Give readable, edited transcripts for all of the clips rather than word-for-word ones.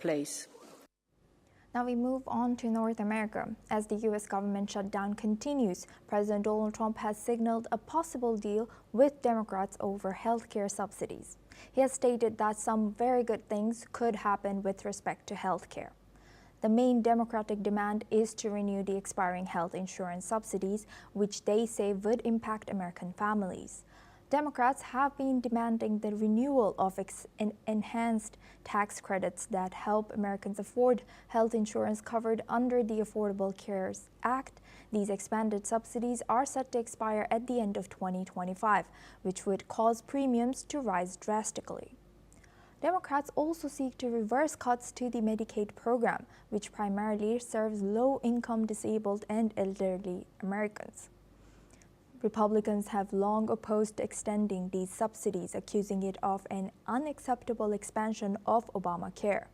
place. Now we move on to North America. As the U.S. government shutdown continues, President Donald Trump has signaled a possible deal with Democrats over healthcare subsidies. He has stated that some very good things could happen with respect to healthcare. The main Democratic demand is to renew the expiring health insurance subsidies, which they say would impact American families. Democrats have been demanding the renewal of enhanced tax credits that help Americans afford health insurance covered under the Affordable Care Act. These expanded subsidies are set to expire at the end of 2025, which would cause premiums to rise drastically. Democrats also seek to reverse cuts to the Medicaid program, which primarily serves low-income disabled and elderly Americans. Republicans have long opposed extending these subsidies, accusing it of an unacceptable expansion of Obamacare.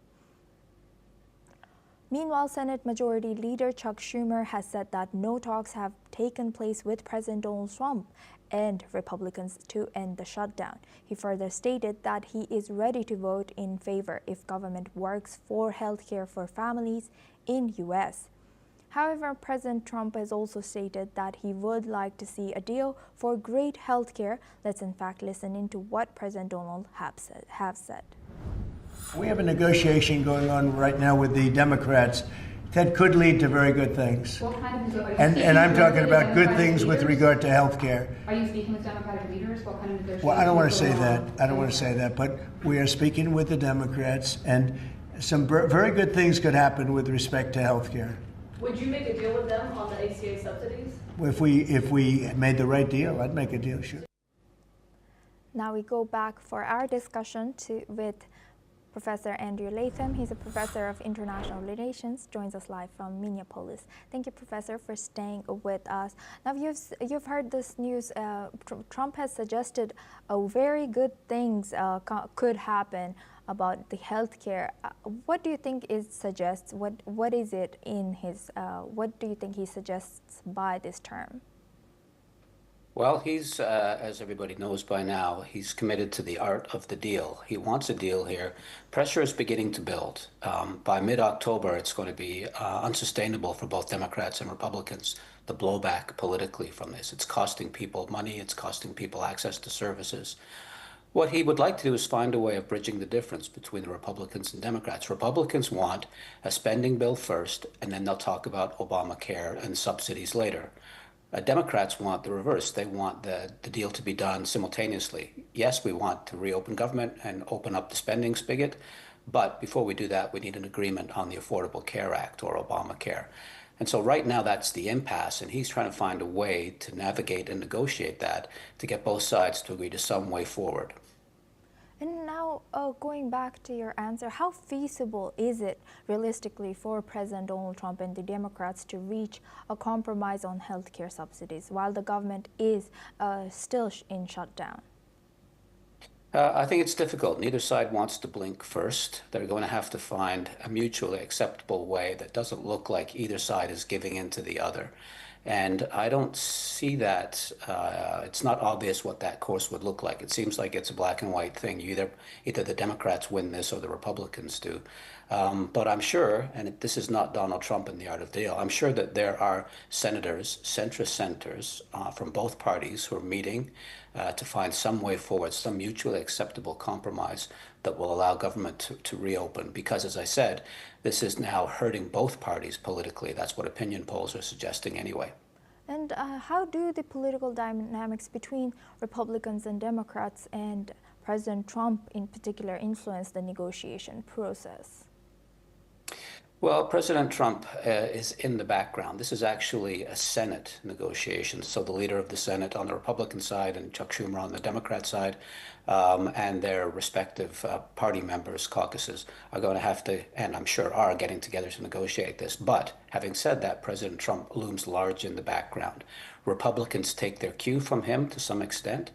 Meanwhile, Senate Majority Leader Chuck Schumer has said that no talks have taken place with President Donald Trump and Republicans to end the shutdown. He further stated that he is ready to vote in favor if government works for health care for families in U.S. However, President Trump has also stated that he would like to see a deal for great health care. Let's in fact listen into what President Donald have said. We have a negotiation going on right now with the Democrats that could lead to very good things. What kind of and I'm talking about good things with regard to health care. Are you speaking with Democratic leaders? What kind of negotiations? Well, I don't want to say that. I don't want to say that. But we are speaking with the Democrats, and some very good things could happen with respect to health care. Would you make a deal with them on the ACA subsidies? If we made the right deal, I'd make a deal, sure. Now we go back for our discussion with Professor Andrew Latham. He's a professor of international relations, joins us live from Minneapolis. Thank you, Professor, for staying with us. Now, you've heard this news. Trump has suggested very good things could happen about the healthcare. What do you think it suggests? What is it in his? What do you think he suggests by this term? Well, he's, as everybody knows by now, he's committed to the art of the deal. He wants a deal here. Pressure is beginning to build. By mid-October, it's going to be unsustainable for both Democrats and Republicans, the blowback politically from this. It's costing people money. It's costing people access to services. What he would like to do is find a way of bridging the difference between the Republicans and Democrats. Republicans want a spending bill first, and then they'll talk about Obamacare and subsidies later. Democrats want the reverse. They want the deal to be done simultaneously. Yes, we want to reopen government and open up the spending spigot, but before we do that, we need an agreement on the Affordable Care Act, or Obamacare. And so right now that's the impasse, and he's trying to find a way to navigate and negotiate that to get both sides to agree to some way forward. And now, going back to your answer, how feasible is it realistically for President Donald Trump and the Democrats to reach a compromise on healthcare subsidies while the government is still in shutdown? I think it's difficult. Neither side wants to blink first. They're going to have to find a mutually acceptable way that doesn't look like either side is giving in to the other. And I don't see that. It's not obvious what that course would look like. It seems like it's a black and white thing. Either the Democrats win this or the Republicans do. But I'm sure, and this is not Donald Trump in the art of the deal, I'm sure that there are senators, centrist senators from both parties who are meeting to find some way forward, some mutually acceptable compromise that will allow government to reopen. Because, as I said, this is now hurting both parties politically. That's what opinion polls are suggesting anyway. And how do the political dynamics between Republicans and Democrats and President Trump in particular influence the negotiation process? Well, President Trump is in the background. This is actually a Senate negotiation. So the leader of the Senate on the Republican side and Chuck Schumer on the Democrat side and their respective party members, caucuses, are going to have to, and I'm sure are, getting together to negotiate this. But having said that, President Trump looms large in the background. Republicans take their cue from him to some extent.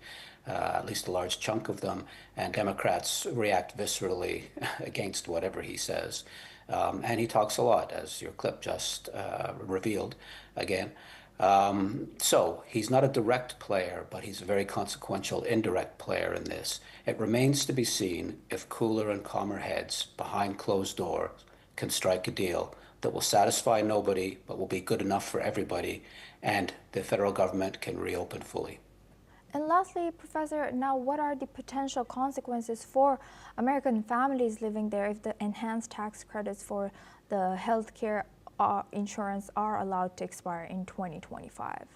At least a large chunk of them, and Democrats react viscerally against whatever he says. And he talks a lot, as your clip just revealed again. So he's not a direct player, but he's a very consequential indirect player in this. It remains to be seen if cooler and calmer heads behind closed doors can strike a deal that will satisfy nobody, but will be good enough for everybody, and the federal government can reopen fully. And lastly, Professor, now what are the potential consequences for American families living there if the enhanced tax credits for the healthcare insurance are allowed to expire in 2025?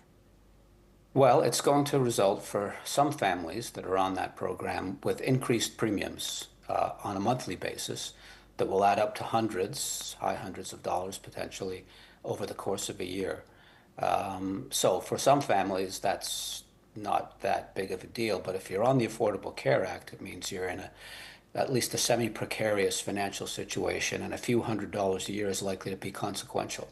Well, it's going to result for some families that are on that program with increased premiums on a monthly basis that will add up to high hundreds of dollars potentially over the course of a year. So for some families, that's not that big of a deal. But if you're on the Affordable Care Act, it means you're in at least a semi-precarious financial situation, and a few $100s a year is likely to be consequential.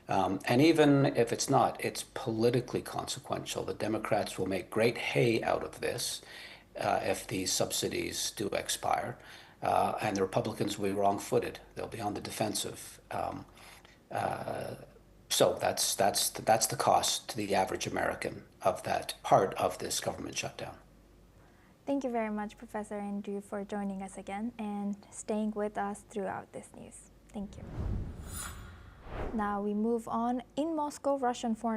And even if it's not, it's politically consequential. The Democrats will make great hay out of this if these subsidies do expire, and the Republicans will be wrong-footed. They'll be on the defensive. So that's the cost to the average American of that part of this government shutdown. Thank you very much, Professor Andrew, for joining us again and staying with us throughout this news. Thank you. Now we move on. In Moscow, Russian foreign